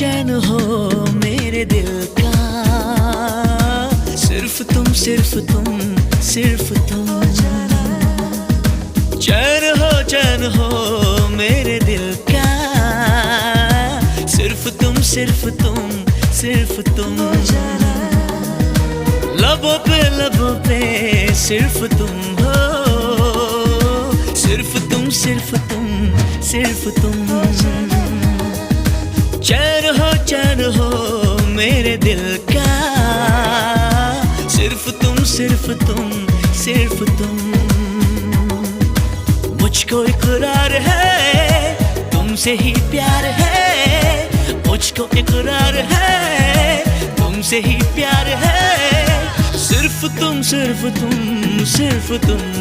चैन हो मेरे दिल का, सिर्फ तुम सिर्फ तुम सिर्फ तुम। चैन हो मेरे दिल का, सिर्फ तुम सिर्फ तुम सिर्फ तुम। लबों पे सिर्फ तुम हो, सिर्फ तुम सिर्फ तुम सिर्फ तुम। चैन हो मेरे दिल का, सिर्फ तुम सिर्फ तुम सिर्फ तुम। मुझको इकरार है तुमसे ही प्यार है, मुझको इकरार है तुमसे ही प्यार है। सिर्फ तुम सिर्फ तुम सिर्फ तुम